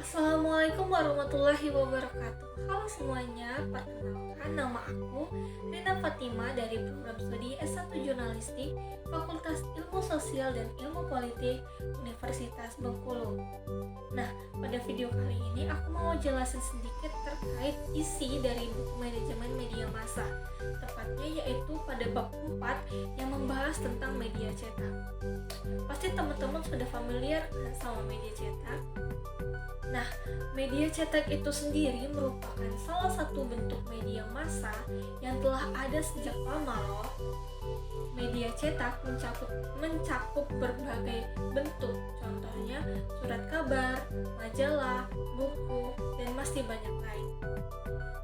Assalamualaikum warahmatullahi wabarakatuh. Halo semuanya, perkenalkan nama aku Rina Fatima dari program studi S1 Jurnalistik Fakultas Ilmu Sosial dan Ilmu Politik Universitas Bengkulu. Nah, pada video kali ini aku mau jelasin sedikit terkait isi dari buku manajemen media massa, tepatnya yaitu pada bab 4 yang membahas tentang media cetak. Pasti teman-teman sudah familiar kan sama media cetak? Nah, media cetak itu sendiri merupakan salah satu bentuk media massa yang telah ada sejak lama loh. Media cetak mencakup berbagai bentuk, contohnya surat kabar, majalah, buku, dan masih banyak lain.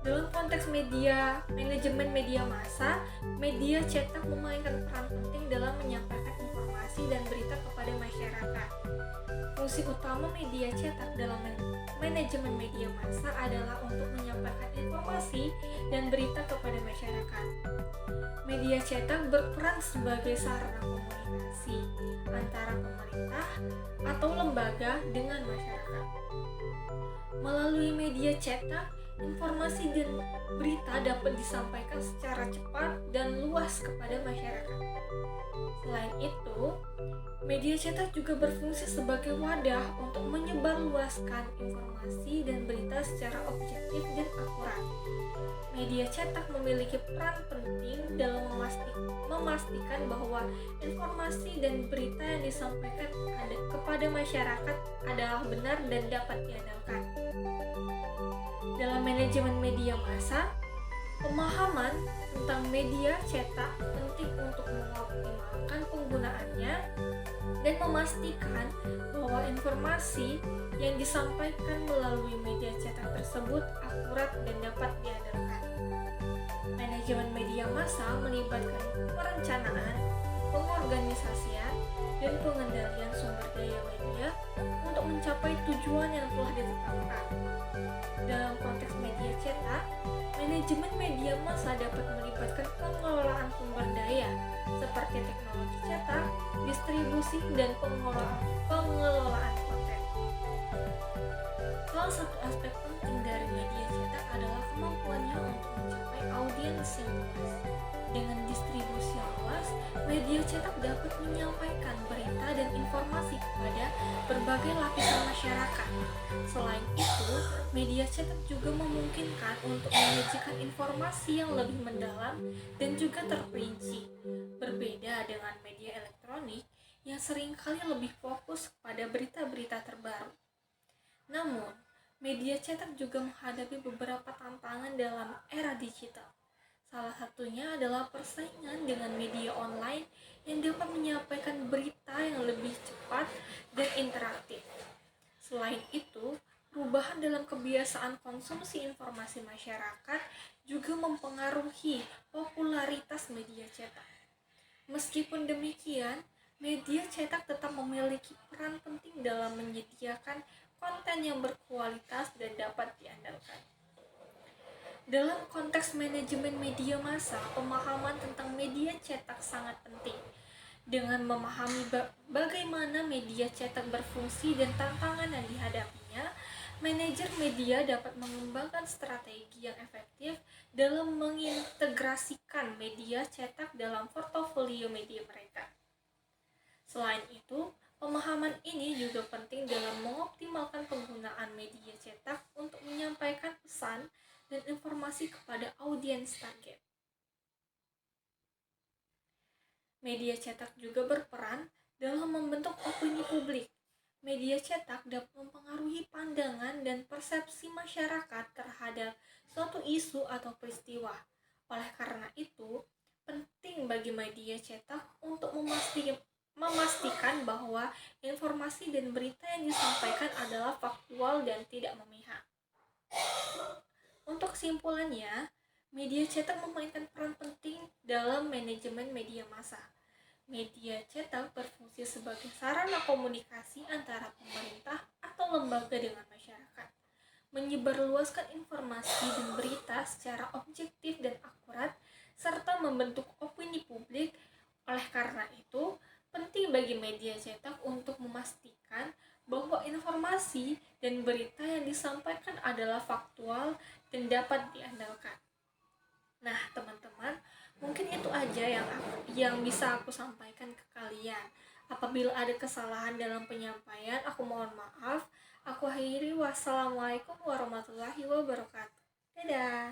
Dalam konteks manajemen media massa, media cetak memainkan peran penting dalam menyampaikan informasi dan berita kepada masyarakat. Fungsi utama media cetak dalam manajemen media massa adalah untuk menyampaikan informasi dan berita kepada masyarakat. Media cetak berperan sebagai sarana komunikasi antara pemerintah atau lembaga dengan masyarakat. Melalui media cetak, informasi dan berita dapat disampaikan secara cepat dan luas kepada masyarakat. Selain itu, media cetak juga berfungsi sebagai wadah untuk menyebarluaskan informasi dan berita secara objektif dan akurat. Media cetak memiliki peran penting dalam memastikan bahwa informasi dan berita yang disampaikan kepada masyarakat adalah benar dan dapat diandalkan. Dalam manajemen media massa, pemahaman tentang media cetak penting untuk mengoptimalkan penggunaannya dan memastikan bahwa informasi yang disampaikan melalui media cetak tersebut akurat dan dapat diandalkan. Manajemen media massa melibatkan perencanaan, pengorganisasian, dan pengendalian sumber daya media untuk mencapai tujuan yang telah ditetapkan. Dalam konteks media cetak, manajemen media massa dapat melibatkan pengelolaan sumber daya seperti teknologi cetak, distribusi, dan pengelolaan konten. Salah satu aspek penting dari media cetak adalah kemampuannya untuk mencapai audiens yang luas. Dengan distribusi yang luas, media cetak dapat menyampaikan berita dan informasi kepada berbagai lapisan masyarakat. Selain itu, media cetak juga memungkinkan untuk menyajikan informasi yang lebih mendalam dan juga terperinci. Berbeda dengan media elektronik yang seringkali lebih fokus pada berita-berita terbaru. Namun, media cetak juga menghadapi beberapa tantangan dalam era digital. Salah satunya adalah persaingan dengan media online yang dapat menyampaikan berita yang lebih cepat dan interaktif. Selain itu, perubahan dalam kebiasaan konsumsi informasi masyarakat juga mempengaruhi popularitas media cetak. Meskipun demikian, media cetak tetap memiliki peran penting dalam menyediakan konten yang berkualitas dan dapat diandalkan. Dalam konteks manajemen media massa, pemahaman tentang media cetak sangat penting. Dengan memahami bagaimana media cetak berfungsi dan tantangan yang dihadapinya, manajer media dapat mengembangkan strategi yang efektif dalam mengintegrasikan media cetak dalam portofolio media mereka. Selain itu, pemahaman ini juga penting dalam mengoptimalkan penggunaan media cetak untuk menyampaikan pesan dan informasi kepada audiens target. Media cetak juga berperan dalam membentuk opini publik. Media cetak dapat mempengaruhi pandangan dan persepsi masyarakat terhadap suatu isu atau peristiwa. Oleh karena itu, penting bagi media cetak untuk memastikan bahwa informasi dan berita yang disampaikan adalah faktual dan tidak memihak. Untuk kesimpulannya, media cetak memainkan peran penting dalam manajemen media massa. Media cetak berfungsi sebagai sarana komunikasi antara pemerintah atau lembaga dengan masyarakat, menyebarluaskan informasi dan berita secara objektif dan akurat, serta membentuk opini publik. Oleh karena itu, penting bagi media cetak untuk memastikan bahwa informasi dan berita yang disampaikan adalah faktual dan dapat diandalkan. Nah, teman-teman, mungkin itu aja yang bisa aku sampaikan ke kalian. Apabila ada kesalahan dalam penyampaian, aku mohon maaf. Aku akhiri, wassalamualaikum warahmatullahi wabarakatuh. Dadah.